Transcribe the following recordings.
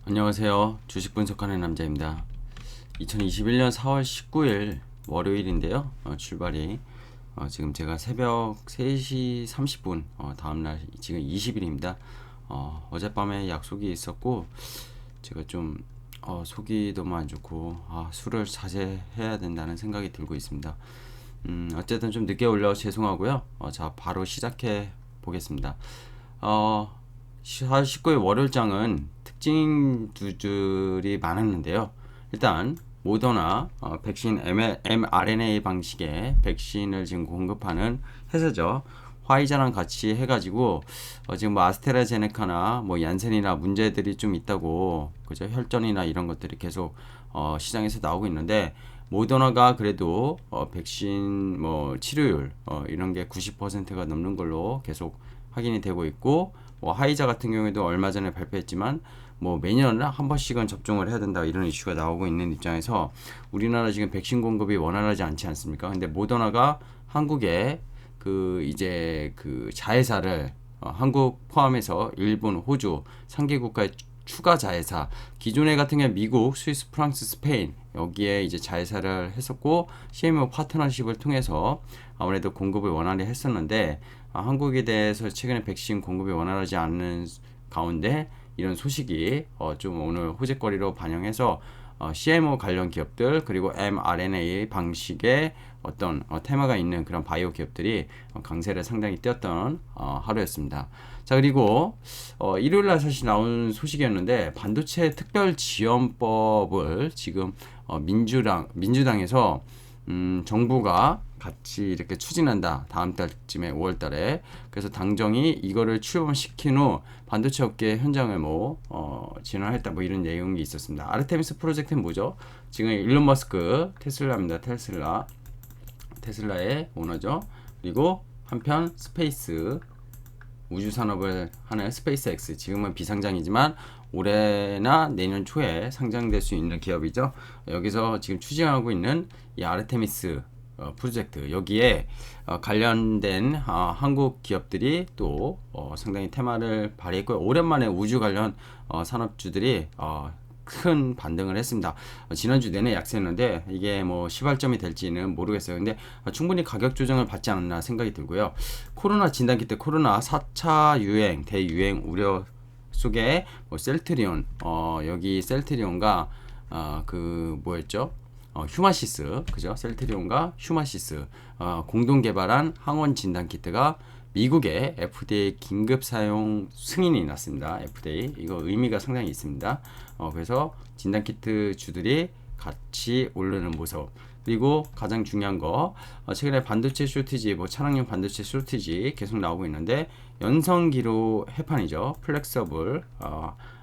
안녕하세요. 주식 분석하는 남자입니다. 2021년 4월 19일 월요일인데요. 출발이 지금 제가 새벽 3시 30분 다음날 지금 20일입니다. 어젯밤에 약속이 있었고 제가 좀 속이 너무 안 좋고 술을 자제해야 된다는 생각이 들고 있습니다. 어쨌든 좀 늦게 올라와서 죄송하고요. 자, 바로 시작해 보겠습니다. 4월 19일 월요일장은 특징들이 많았는데요. 일단 모더나 백신 mRNA 방식의 백신을 지금 공급하는 회사죠. 화이자랑 같이 해가지고 지금 뭐 아스트라제네카나 뭐 얀센이나 문제들이 좀 있다고 그죠? 혈전이나 이런 것들이 계속 시장에서 나오고 있는데 모더나가 그래도 백신 뭐 치료율 이런 게 90%가 넘는 걸로 계속 확인이 되고 있고 뭐 화이자 같은 경우에도 얼마 전에 발표했지만 뭐 매년 한 번씩은 접종을 해야 된다 이런 이슈가 나오고 있는 입장에서 우리나라 지금 백신 공급이 원활하지 않지 않습니까? 근데 모더나가 한국에 그 이제 그 자회사를 한국 포함해서 일본, 호주 3개 국가의 추가 자회사 기존에 같은 경우 미국, 스위스, 프랑스, 스페인 여기에 이제 자회사를 했었고 CMO 파트너십을 통해서 아무래도 공급을 원활히 했었는데 한국에 대해서 최근에 백신 공급이 원활하지 않는 가운데 이런 소식이 좀 오늘 호재거리로 반영해서 CMO 관련 기업들 그리고 mRNA 방식의 어떤 테마가 있는 그런 바이오 기업들이 강세를 상당히 띄었던 하루였습니다. 자, 그리고 일요일날 사실 나온 소식이었는데 반도체 특별 지원법을 지금 민주당에서 정부가 같이 이렇게 추진한다. 다음 달쯤에 5월 달에. 그래서 당정이 이거를 출범시킨 후 반도체 업계 현장을 진화했다. 뭐 이런 내용이 있었습니다. 아르테미스 프로젝트는 뭐죠? 지금 일론 머스크 테슬라입니다. 테슬라의 오너죠. 그리고 한편 스페이스 우주 산업을 하는 스페이스X 지금은 비상장이지만 올해나 내년 초에 상장될 수 있는 기업이죠. 여기서 지금 추진하고 있는 이 아르테미스 프로젝트 여기에 관련된 한국 기업들이 또 상당히 테마를 발휘했고요. 오랜만에 우주 관련 산업주들이 큰 반등을 했습니다. 지난주 내내 약세였는데 이게 뭐 시발점이 될지는 모르겠어요. 근데 충분히 가격 조정을 받지 않았나 생각이 들고요. 코로나 진단키트 코로나 4차 유행 대유행 우려 속에 뭐 셀트리온 여기 셀트리온과 그 뭐였죠? 휴마시스 그죠? 셀트리온과 휴마시스 공동 개발한 항원 진단 키트가 미국의 FDA 긴급 사용 승인이 났습니다. FDA 이거 의미가 상당히 있습니다. 그래서 진단 키트 주들이 같이 오르는 모습. 그리고 가장 중요한 거 최근에 반도체 쇼티지 뭐 차량용 반도체 쇼티지 계속 나오고 있는데 연성기로 해판이죠. 플렉서블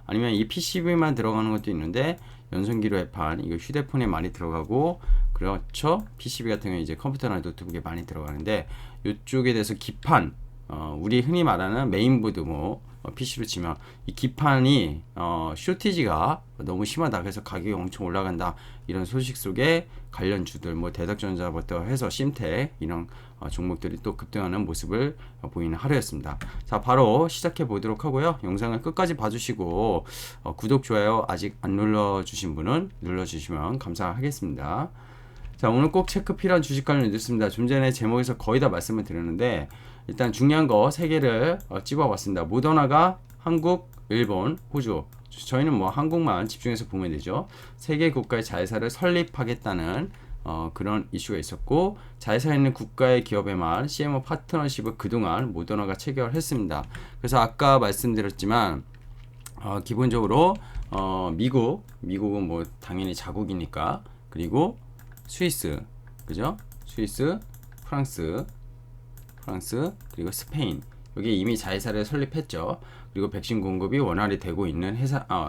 아니면 이 PCB만 들어가는 것도 있는데 연성기로 해판 이거 휴대폰에 많이 들어가고 그렇죠. PCB 같은 경우는 이제 컴퓨터나 노트북에 많이 들어가는데 이쪽에 대해서 기판 우리 흔히 말하는 메인보드 PC로 치면 이 기판이 쇼티지가 너무 심하다. 그래서 가격이 엄청 올라간다. 이런 소식 속에 관련주들 대덕전자부터 해서 심텍 이런 종목들이 또 급등하는 모습을 보이는 하루였습니다. 자, 바로 시작해 보도록 하고요. 영상을 끝까지 봐주시고 구독, 좋아요 아직 안 눌러주신 분은 눌러주시면 감사하겠습니다. 자, 오늘 꼭 체크 필요한 주식 관련 뉴스입니다. 좀 전에 제목에서 거의 다 말씀을 드렸는데 일단 중요한 거 3개를 찍어봤습니다. 모더나가 한국, 일본, 호주 저희는 뭐 한국만 집중해서 보면 되죠. 3개 국가의 자회사를 설립하겠다는 그런 이슈가 있었고 자회사에 있는 국가의 기업에만 CMO 파트너십을 그동안 모더나가 체결했습니다. 그래서 아까 말씀드렸지만 기본적으로 미국은 뭐 당연히 자국이니까 그리고 스위스 그죠? 스위스, 프랑스 그리고 스페인 여기 이미 자회사를 설립했죠. 그리고 백신 공급이 원활히 되고 있는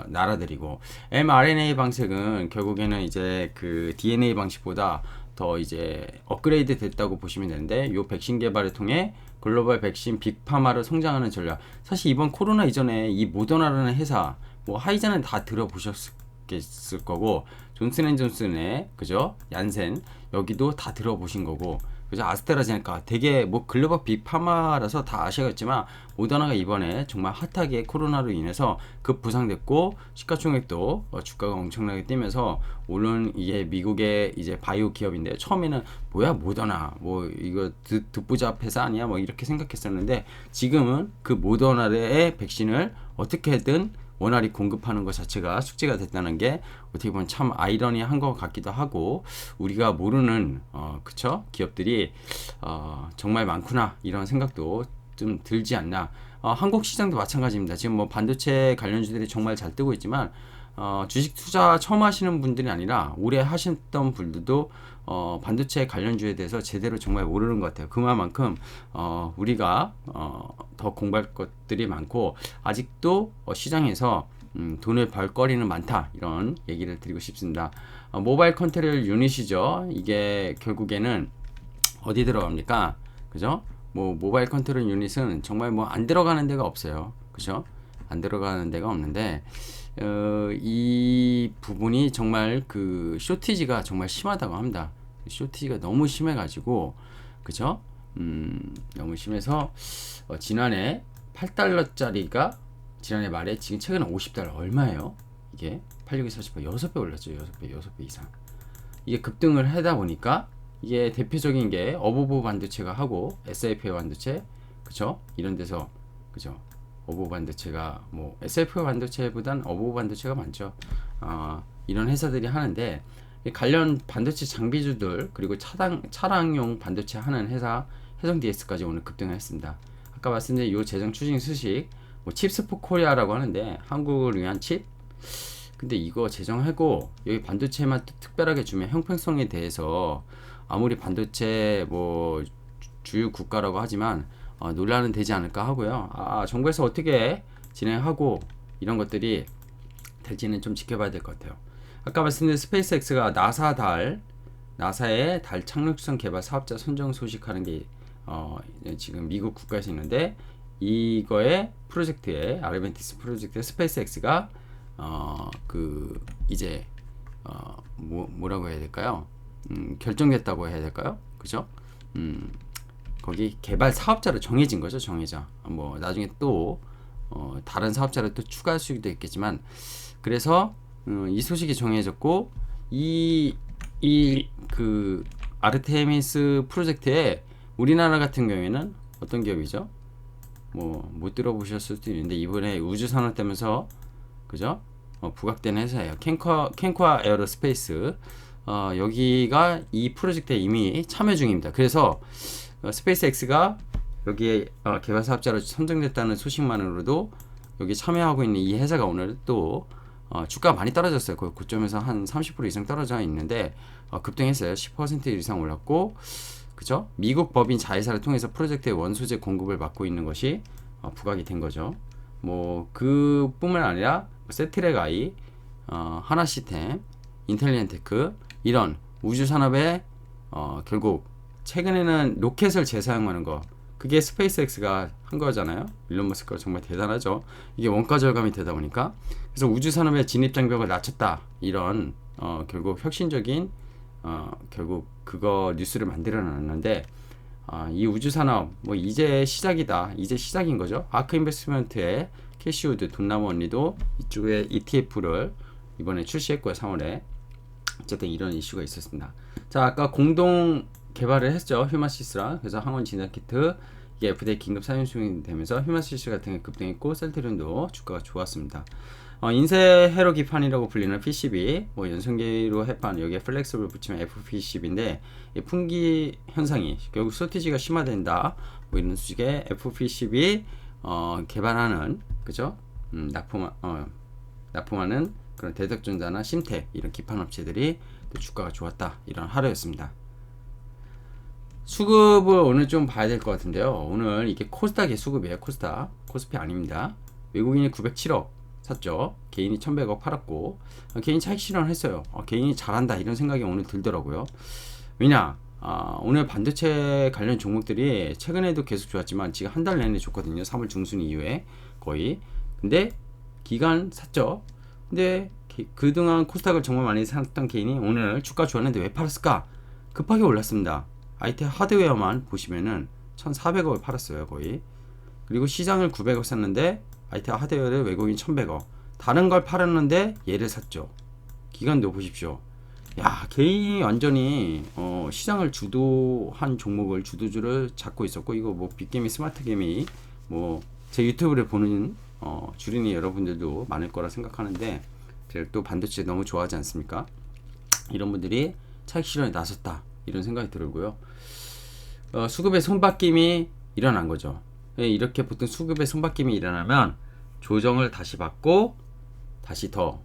나라들이고 mRNA 방식은 결국에는 이제 그 DNA 방식보다 더 이제 업그레이드 됐다고 보시면 되는데 이 백신 개발을 통해 글로벌 백신 빅파마로 성장하는 전략. 사실 이번 코로나 이전에 이 모더나라는 회사 뭐 화이자는 다 들어보셨겠을 거고 존슨앤존슨의 그죠? 얀센 여기도 다 들어보신 거고 그죠? 아스트라제네카 되게 뭐 글로벌 빅파마라서 다 아시겠지만 모더나가 이번에 정말 핫하게 코로나로 인해서 급 부상됐고 시가총액도 주가가 엄청나게 뛰면서 오른 이게 미국의 이제 바이오 기업인데 처음에는 뭐야 모더나 뭐 이거 듣보잡 회사 아니야 뭐 이렇게 생각했었는데 지금은 그 모더나의 백신을 어떻게든 원활히 공급하는 것 자체가 숙제가 됐다는 게 어떻게 보면 참 아이러니한 것 같기도 하고 우리가 모르는 그쵸 기업들이 정말 많구나 이런 생각도 좀 들지 않나. 한국 시장도 마찬가지입니다. 지금 뭐 반도체 관련주들이 정말 잘 뜨고 있지만 주식 투자 처음 하시는 분들이 아니라 오래 하셨던 분들도 반도체 관련주에 대해서 제대로 정말 모르는 것 같아요. 그만큼 우리가 더 공부할 것들이 많고 아직도 시장에서 돈을 벌 거리는 많다 이런 얘기를 드리고 싶습니다. 모바일 컨트롤 유닛이죠. 이게 결국에는 어디 들어갑니까? 그죠? 뭐 모바일 컨트롤 유닛은 정말 뭐 안 들어가는 데가 없어요. 그죠? 안 들어가는 데가 없는데 이 부분이 정말 그 쇼티지가 정말 심하다고 합니다. 쇼티지가 너무 심해가지고 그죠? 너무 심해서 지난해 8달러짜리가 지난해 말에 지금 최근에 50달러 얼마예요? 이게 86에 40배 6배 올랐죠. 6배 이상. 이게 급등을 하다 보니까 이게 대표적인 게 어보브 반도체가 하고 SIP 반도체 그쵸? 이런 데서 그죠? 어보브 반도체가 뭐 SF 반도체보단 어보브 반도체가 많죠. 이런 회사들이 하는데 관련 반도체 장비주들 그리고 차량용 반도체 하는 회사 해성 DS까지 오늘 급등을 했습니다. 아까 말씀드린 이 재정 추진 수식 뭐 칩스포 코리아라고 하는데 한국을 위한 칩 근데 이거 재정하고 여기 반도체만 특별하게 주면 형평성에 대해서 아무리 반도체 뭐 주요 국가라고 하지만 논란은 되지 않을까 하고요. 정부에서 어떻게 진행하고 이런 것들이 될지는 좀 지켜봐야 될 것 같아요. 아까 말씀드린 스페이스X가 나사의 달 착륙선 개발 사업자 선정 소식하는 게 지금 미국 국가에서 있는데 이거의 프로젝트에 아르벤티스 프로젝트에 스페이스X가 이제 뭐라고 해야 될까요? 결정됐다고 해야 될까요? 그죠? 거기 개발 사업자로 정해진 거죠. 뭐 나중에 또 다른 사업자를 또 추가할 수도 있겠지만 그래서 이 소식이 정해졌고 그 아르테미스 프로젝트에 우리나라 같은 경우에는 어떤 기업이죠? 뭐 못 들어보셨을 수도 있는데 이번에 우주산업 되면서 그죠? 부각된 회사예요. 캔코아 에어로스페이스 여기가 이 프로젝트에 이미 참여 중입니다. 그래서 스페이스X가 여기에 개발 사업자로 선정됐다는 소식만으로도 여기 참여하고 있는 이 회사가 오늘 또 주가가 많이 떨어졌어요. 거의 고점에서 한 30% 이상 떨어져 있는데 급등했어요. 10% 이상 올랐고 그죠? 미국 법인 자회사를 통해서 프로젝트의 원소재 공급을 맡고 있는 것이 부각이 된 거죠. 뭐 그뿐만 아니라 세트렉 아이, 하나시스템, 인텔리엔테크 이런 우주 산업에 결국 최근에는 로켓을 재사용하는 거 그게 스페이스X가 한 거잖아요. 일론 머스크가 정말 대단하죠. 이게 원가 절감이 되다 보니까 그래서 우주 산업의 진입 장벽을 낮췄다 이런 결국 혁신적인 결국 그거 뉴스를 만들어 놨는데 이 우주 산업 뭐 이제 시작이다. 이제 시작인 거죠. 아크 인베스트먼트의 캐시우드 돈나무 언니도 이쪽에 ETF를 이번에 출시했고요. 3월에 어쨌든 이런 이슈가 있었습니다. 자 아까 공동 개발을 했죠. 휴마시스랑 그래서 항원 진단 키트 이게 FDA 긴급 사용 중되면서 휴마시스 같은 게 급등했고 셀트리온도 주가가 좋았습니다. 인쇄 회로 기판이라고 불리는 PCB 뭐 연성계로 해판 여기에 플렉스를 붙이면 FPCB인데 풍기 현상이 결국 쇼티지가 심화된다 뭐 이런 수식의 FPCB 개발하는 그죠? 납품하는 그런 대덕전자나 심텍 이런 기판 업체들이 또 주가가 좋았다 이런 하루였습니다. 수급을 오늘 좀 봐야 될 것 같은데요. 오늘 이게 코스닥의 수급이에요. 코스피 아닙니다. 외국인이 907억 샀죠. 개인이 1100억 팔았고 개인이 차익 실현을 했어요. 개인이 잘한다 이런 생각이 오늘 들더라고요. 왜냐 오늘 반도체 관련 종목들이 최근에도 계속 좋았지만 지금 한 달 내내 좋거든요. 3월 중순 이후에 거의. 근데 기간 샀죠. 근데 그동안 코스닥을 정말 많이 샀던 개인이 오늘 주가 좋았는데 왜 팔았을까? 급하게 올랐습니다. IT 하드웨어만 보시면은 1,400억을 팔았어요 거의. 그리고 시장을 900억 샀는데 IT 하드웨어를 외국인 1,100억. 다른 걸 팔았는데 얘를 샀죠. 기간도 보십시오. 야, 개인이 완전히 시장을 주도한 종목을 주도주를 잡고 있었고, 이거 뭐 빅게임이 스마트게임이 뭐 제 유튜브를 보는 주린이 여러분들도 많을 거라 생각하는데, 제가 또 반도체 너무 좋아하지 않습니까? 이런 분들이 차익 실현에 나섰다 이런 생각이 들고요. 수급의 손바뀜이 일어난 거죠. 이렇게 보통 수급의 손바뀜이 일어나면 조정을 다시 받고 다시 더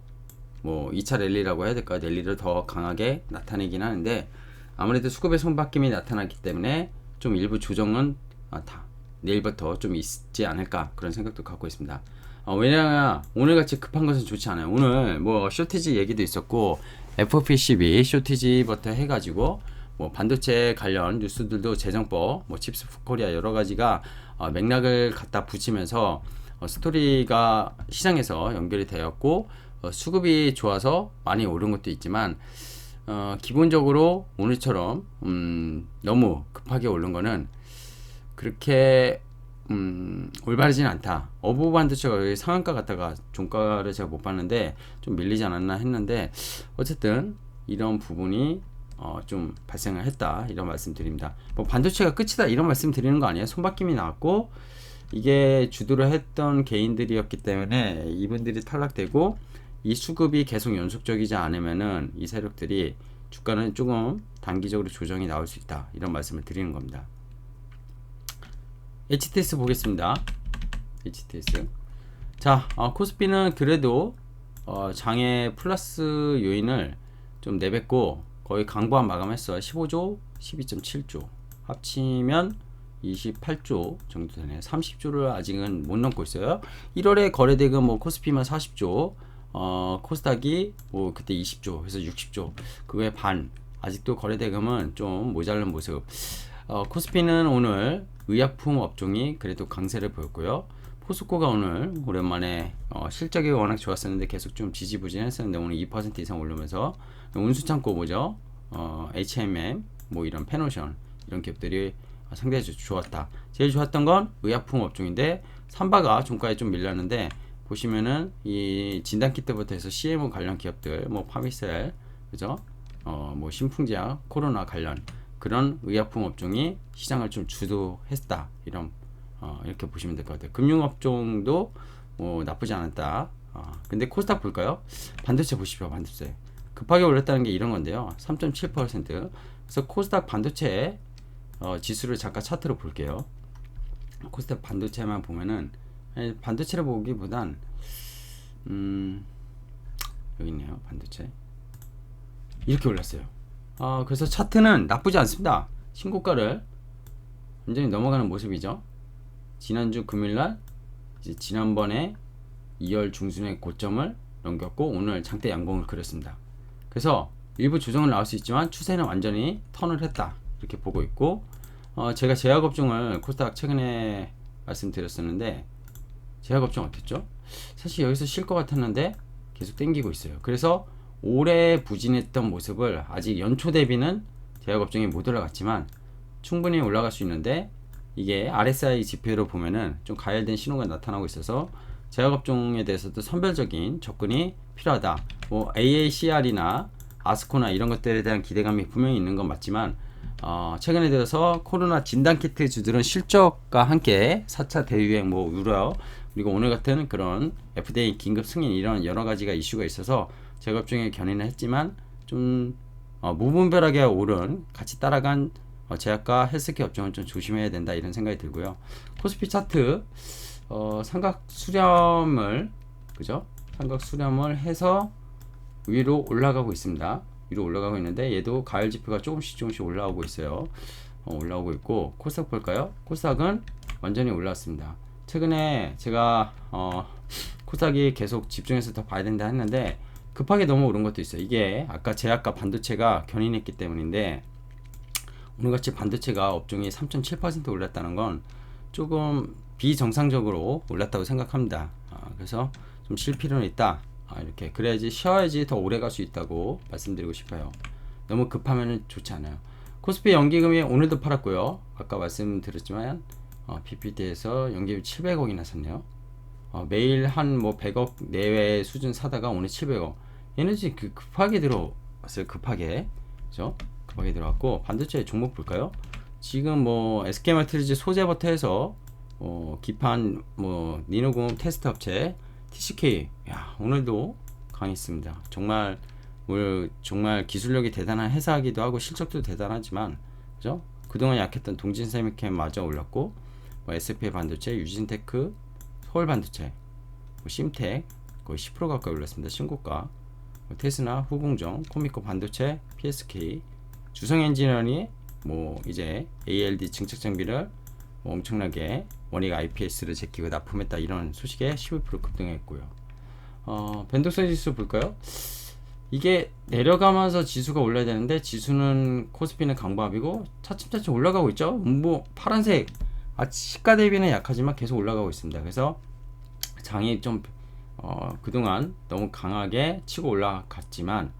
뭐 2차 랠리라고 해야 될까요? 랠리를 더 강하게 나타내긴 하는데, 아무래도 수급의 손바뀜이 나타났기 때문에 좀 일부 조정은 다 내일부터 좀 있지 않을까 그런 생각도 갖고 있습니다. 왜냐하면 오늘같이 급한 것은 좋지 않아요. 오늘 뭐 쇼티지 얘기도 있었고 FPCB 쇼티지부터 해가지고 뭐 반도체 관련 뉴스들도 재정법, 뭐 칩스 코리아 여러 가지가 맥락을 갖다 붙이면서 스토리가 시장에서 연결이 되었고, 수급이 좋아서 많이 오른 것도 있지만 기본적으로 오늘처럼 너무 급하게 오른 거는 그렇게 올바르진 않다. 어부 반도체가 상한가 갔다가 종가를 제가 못 봤는데 좀 밀리지 않았나 했는데, 어쨌든 이런 부분이 좀 발생을 했다 이런 말씀 드립니다. 뭐 반도체가 끝이다 이런 말씀 드리는 거 아니에요. 손바뀜이 나왔고 이게 주도를 했던 개인들이었기 때문에 이분들이 탈락되고, 이 수급이 계속 연속적이지 않으면은 이 세력들이 주가는 조금 단기적으로 조정이 나올 수 있다 이런 말씀을 드리는 겁니다. HTS 보겠습니다. HTS. 자, 코스피는 그래도 장의 플러스 요인을 좀 내뱉고 거의 강보한 마감했어요. 15조, 12.7조 합치면 28조 정도 되네요. 30조를 아직은 못 넘고 있어요. 1월에 거래대금 뭐 코스피만 40조, 코스닥이 뭐 그때 20조, 그래서 60조, 그거의 반. 아직도 거래대금은 좀 모자란 모습. 코스피는 오늘 의약품 업종이 그래도 강세를 보였고요. 포스코가 오늘 오랜만에 실적이 워낙 좋았었는데 계속 좀 지지부진했었는데 오늘 2% 이상 오르면서, 운수창고 뭐죠? H&M 뭐 이런 페노션 이런 기업들이 상당히 좋았다. 제일 좋았던 건 의약품 업종인데 삼바가 종가에 좀 밀렸는데, 보시면은 이 진단키트부터 해서 CMO 관련 기업들, 뭐 파미셀, 그죠? 뭐 신풍제약, 코로나 관련 그런 의약품 업종이 시장을 좀 주도했다. 이런 이렇게 보시면 될 것 같아요. 금융업종도 뭐 나쁘지 않았다. 근데 코스닥 볼까요? 반도체 보십시오. 반도체 급하게 올랐다는 게 이런 건데요. 3.7%. 그래서 코스닥 반도체 지수를 잠깐 차트로 볼게요. 코스닥 반도체만 보면은, 반도체를 보기보단 여기 있네요. 반도체 이렇게 올랐어요. 그래서 차트는 나쁘지 않습니다. 신고가를 완전히 넘어가는 모습이죠. 지난주 금요일날 이제 지난번에 2월 중순의 고점을 넘겼고 오늘 장대 양봉을 그렸습니다. 그래서 일부 조정은 나올 수 있지만 추세는 완전히 턴을 했다 이렇게 보고 있고, 제가 제약업종을 코스닥 최근에 말씀드렸었는데 제약업종 어땠죠? 사실 여기서 쉴 것 같았는데 계속 땡기고 있어요. 그래서 올해 부진했던 모습을 아직 연초 대비는 제약업종이 못 올라갔지만 충분히 올라갈 수 있는데, 이게 RSI 지표로 보면은 좀 가열된 신호가 나타나고 있어서 제약업종에 대해서도 선별적인 접근이 필요하다. 뭐 AACR이나 아스코나 이런 것들에 대한 기대감이 분명히 있는 건 맞지만, 최근에 들어서 코로나 진단키트 주들은 실적과 함께 4차 대유행 뭐 우려, 그리고 오늘 같은 그런 FDA 긴급 승인 이런 여러 가지가 이슈가 있어서 제약업종에 견인을 했지만 좀 무분별하게 오른 같이 따라간 제약과 헬스케어 업종은 좀 조심해야 된다 이런 생각이 들고요. 코스피 차트 삼각 수렴을, 그죠? 삼각 수렴을 해서 위로 올라가고 있습니다. 위로 올라가고 있는데 얘도 가열 지표가 조금씩 올라오고 있어요. 올라오고 있고, 코스닥 볼까요? 코스닥은 완전히 올라왔습니다. 최근에 제가 코스닥이 계속 집중해서 더 봐야 된다 했는데 급하게 너무 오른 것도 있어요. 이게 아까 제약과 반도체가 견인했기 때문인데, 오늘같이 반도체가 업종이 3.7% 올랐다는 건 조금 비정상적으로 올랐다고 생각합니다. 그래서 좀 쉴 필요는 있다. 이렇게 그래야지, 쉬어야지 더 오래 갈 수 있다고 말씀드리고 싶어요. 너무 급하면 좋지 않아요. 코스피 연기금이 오늘도 팔았고요. 아까 말씀드렸지만 PPT에서 연기금 700억이나 샀네요. 매일 한 뭐 100억 내외 수준 사다가 오늘 700억. 얘는 지금 급하게 들어왔어요. 급하게. 그죠? 급하게 들어왔고, 반도체 종목 볼까요? 지금 뭐 SK마트리즈 소재부터 해서 기판 뭐 니노공 테스트 업체 TCK, 야, 오늘도 강했습니다. 정말 오늘 정말 기술력이 대단한 회사이기도 하고 실적도 대단하지만, 그죠? 그동안 약했던 동진세미캠 마저 올랐고, 뭐 SK 반도체, 유진테크, 서울반도체, 뭐 심텍 거의 10% 가까이 올랐습니다. 신고가. 뭐 테스나, 후궁정, 코미코 반도체, PSK, 주성엔지니어링이 뭐 이제 ALD 증착 장비를 뭐 엄청나게 원익 IPS를 제끼고 납품했다, 이런 소식에 12% 급등했고요. 변동성 지수 볼까요? 이게 내려가면서 지수가 올라야 되는데 지수는 코스피는 강보합이고 차츰차츰 올라가고 있죠. 뭐 파란색 시가 대비는 약하지만 계속 올라가고 있습니다. 그래서 장이 좀 그동안 너무 강하게 치고 올라갔지만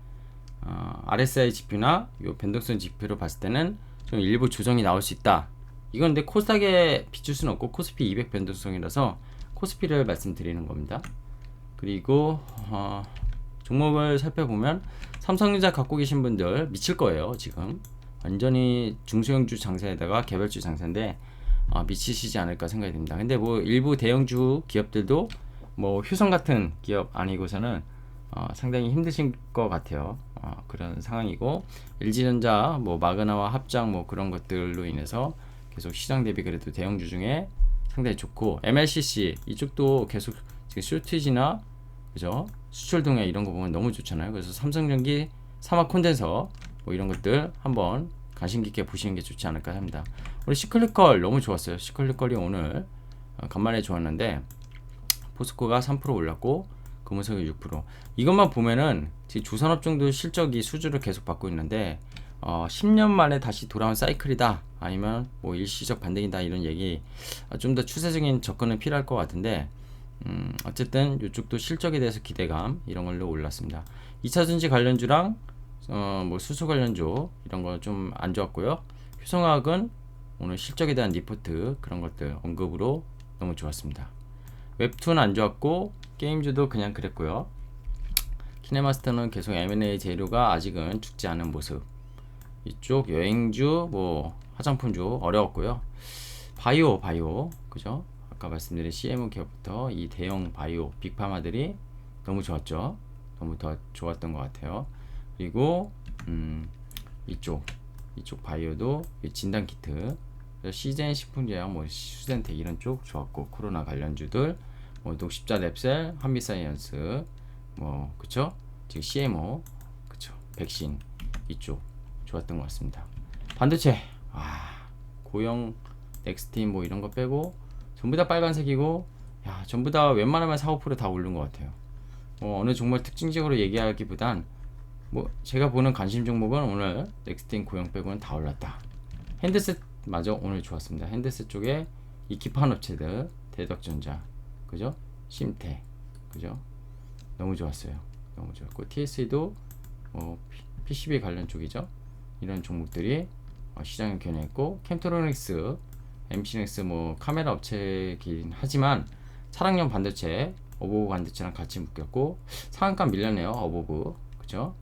RSI 지표나 요 변동성 지표로 봤을 때는 좀 일부 조정이 나올 수 있다. 이건 근데 코스닥에 비출 수는 없고 코스피 200 변동성이라서 코스피를 말씀드리는 겁니다. 그리고 종목을 살펴보면 삼성전자 갖고 계신 분들 미칠 거예요. 지금 완전히 중소형주 장세에다가 개별주 장세인데 미치시지 않을까 생각이 듭니다. 근데 뭐 일부 대형주 기업들도 뭐 효성 같은 기업 아니고서는 상당히 힘드신 것 같아요. 그런 상황이고, LG전자, 뭐 마그나와 합장 뭐 그런 것들로 인해서 계속 시장 대비 그래도 대형주 중에 상당히 좋고, MLCC 이쪽도 계속 지금 쇼티지나 그죠, 수출 동향 이런 거 보면 너무 좋잖아요. 그래서 삼성전기, 사막 콘덴서 뭐 이런 것들 한번 관심 깊게 보시는 게 좋지 않을까 합니다. 우리 시클리컬 너무 좋았어요. 시클리컬이 오늘 간만에 좋았는데 포스코가 3% 올랐고 금호석이 6%. 이것만 보면은 지금 조선업종도 실적이 수주를 계속 받고 있는데 10년 만에 다시 돌아온 사이클이다, 아니면 뭐 일시적 반등이다, 이런 얘기 좀 더 추세적인 접근은 필요할 것 같은데, 어쨌든 이쪽도 실적에 대해서 기대감 이런 걸로 올랐습니다. 2차전지 관련주랑 뭐 수소 관련주 이런 거 좀 안 좋았고요. 효성화학은 오늘 실적에 대한 리포트 그런 것들 언급으로 너무 좋았습니다. 웹툰 안 좋았고 게임주도 그냥 그랬고요. 키네마스터는 계속 M&A 재료가 아직은 죽지 않은 모습. 이쪽 여행주 뭐 화장품주 어려웠고요. 바이오 그죠? 아까 말씀드린 CMO 기업부터 이 대형 바이오 빅파마들이 너무 좋았죠. 너무 더 좋았던 것 같아요. 그리고 이쪽 바이오도 진단키트, 시젠 식품제약, 뭐 수젠텍 이런 쪽 좋았고, 코로나 관련주들 뭐 녹십자 랩셀, 한미사이언스 뭐 그쵸? 지금 CMO 그쵸? 백신 이쪽 좋았던 것 같습니다. 반도체 고영, 넥스틴 뭐 이런 거 빼고 전부 다 빨간색이고, 야, 전부 다 웬만하면 4~5% 다 오른 것 같아요. 어느 종목 특징적으로 얘기하기보단 뭐 제가 보는 관심 종목은 오늘 넥스틴, 고영 빼고는 다 올랐다. 핸드셋 마저 오늘 좋았습니다. 핸드셋 쪽에 이 기판 업체들, 대덕전자 그죠? 심태 그죠? 너무 좋았어요. 너무 좋았고, TS도 PCB 관련 쪽이죠. 이런 종목들이 시장에 견해했고, 캠트로닉스, MC넥스 뭐 카메라 업체이긴 하지만 차량용 반도체, 어보브 반도체랑 같이 묶였고, 상한가 밀렸네요. 어보브 그죠?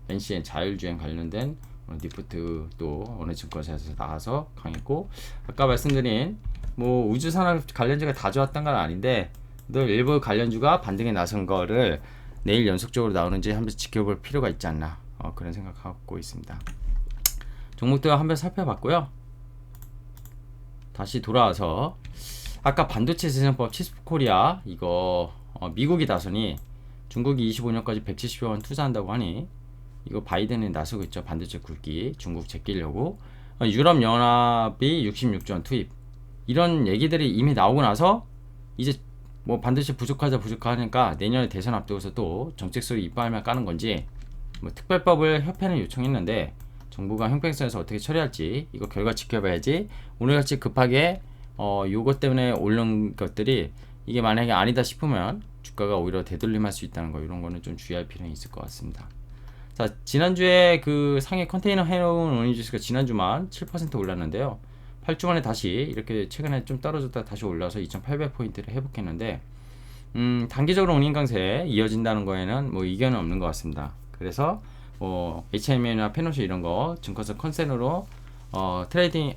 NCN 자율주행 관련된 리포트도 어느 증권사에서 나와서 강했고, 아까 말씀드린 뭐 우주산업 관련주가 다 좋았던 건 아닌데 또 일부 관련주가 반등에 나선 거를 내일 연속적으로 나오는지 한번 지켜볼 필요가 있지 않나, 그런 생각하고 있습니다. 종목들 한번 살펴봤고요. 다시 돌아와서 아까 반도체 재정법 치스코리아 이거 미국이 나서니 중국이 25년까지 170조 원 투자한다고 하니 이거 바이든이 나서고 있죠. 반도체 굵기 중국 제끼려고. 유럽연합이 66조 원 투입, 이런 얘기들이 이미 나오고 나서 이제 뭐 반도체 부족하니까 내년에 대선 앞두고서 또 정책서를 이빨만 까는 건지, 뭐 특별법을 협회는 요청했는데 정부가 형평성에서 어떻게 처리할지 이거 결과 지켜봐야지. 오늘같이 급하게 요것 때문에 오른 것들이 이게 만약에 아니다 싶으면 주가가 오히려 되돌림할 수 있다는 거, 이런 거는 좀 주의할 필요는 있을 것 같습니다. 자, 지난주에 그 상해 컨테이너 해놓은 원인지수가 지난주만 7% 올랐는데요. 8주 만에 다시 이렇게 최근에 좀 떨어졌다 다시 올라서 2,800포인트를 회복했는데 단기적으로 원인 강세에 이어진다는 거에는 뭐 이견은 없는 것 같습니다. 그래서 HM이나 페노시 이런 거 증권사 컨센으로 트레이딩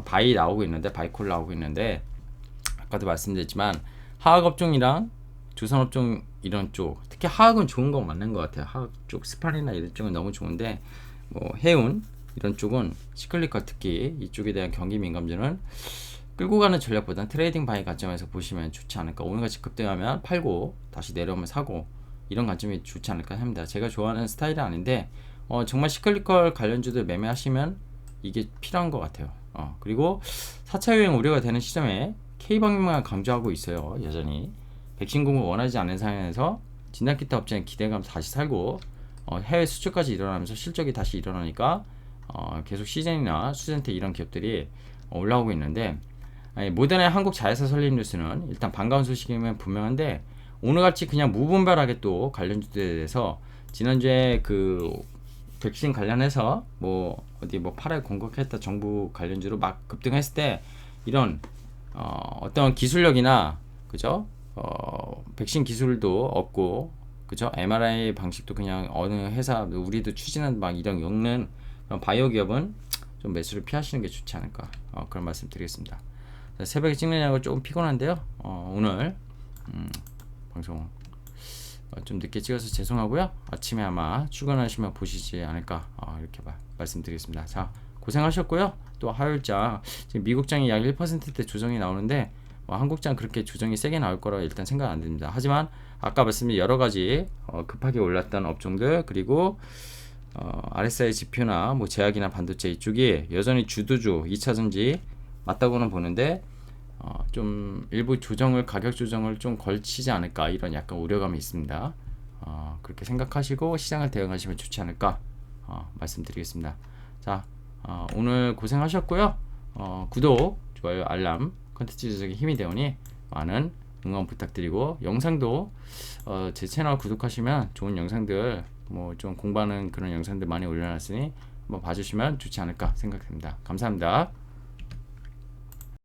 바이 나오고 있는데 바이콜 나오고 있는데 아까도 말씀드렸지만 화학업종이랑 조선업종 이런 쪽 특히 화학은 좋은 거 맞는 것 같아요. 화학 쪽 스팔이나 이런 쪽은 너무 좋은데 뭐 해운 이런 쪽은 시클리컬 특히 이쪽에 대한 경기 민감주는 끌고 가는 전략보다는 트레이딩 바이 관점에서 보시면 좋지 않을까. 오늘같이 급등하면 팔고 다시 내려오면 사고 이런 관점이 좋지 않을까 합니다. 제가 좋아하는 스타일은 아닌데 정말 시클리컬 관련주들 매매하시면 이게 필요한 것 같아요. 그리고 4차 유행 우려가 되는 시점에 K방역만 강조하고 있어요. 여전히 백신 공급 원하지 않는 상황에서 진단키트 업체는 기대감 다시 살고 해외 수출까지 일어나면서 실적이 다시 일어나니까 계속 시즌이나 수젠테 이런 기업들이 올라오고 있는데 모던의 한국 자회사 설립 뉴스는 일단 반가운 소식이면 분명한데 오늘같이 그냥 무분별하게 또 관련주들에 대해서 지난주에 그 백신 관련해서 뭐 어디 뭐 8월 공격했다 정부 관련주로 막 급등했을 때 이런 어떤 기술력이나 그죠? 백신 기술도 없고 그죠? MRI 방식도 그냥 어느 회사 우리도 추진한 막 이런 엮는 바이오 기업은 좀 매수를 피하시는 게 좋지 않을까 그런 말씀 드리겠습니다. 새벽에 찍느냐고 조금 피곤한데요. 오늘 방송 좀 늦게 찍어서 죄송하고요. 아침에 아마 출근하시면 보시지 않을까 이렇게 말씀드리겠습니다. 자, 고생하셨고요. 또 화요일장 지금 미국장이 약 1%대 조정이 나오는데 한국장 그렇게 조정이 세게 나올 거라 일단 생각 안 됩니다. 하지만 아까 말씀드린 여러 가지 급하게 올랐던 업종들 그리고 RSI 지표나 뭐 제약이나 반도체 이쪽이 여전히 주도주 2차전지 맞다고는 보는데 좀 일부 조정을 가격 조정을 좀 걸치지 않을까 이런 약간 우려감이 있습니다. 그렇게 생각하시고 시장을 대응하시면 좋지 않을까 말씀드리겠습니다. 자, 오늘 고생하셨고요. 구독, 좋아요, 알람 컨텐츠 제작에 힘이 되오니 많은 응원 부탁드리고 영상도 제 채널 구독하시면 좋은 영상들 뭐 좀 공부하는 그런 영상들 많이 올려놨으니 한번 봐주시면 좋지 않을까 생각됩니다. 감사합니다.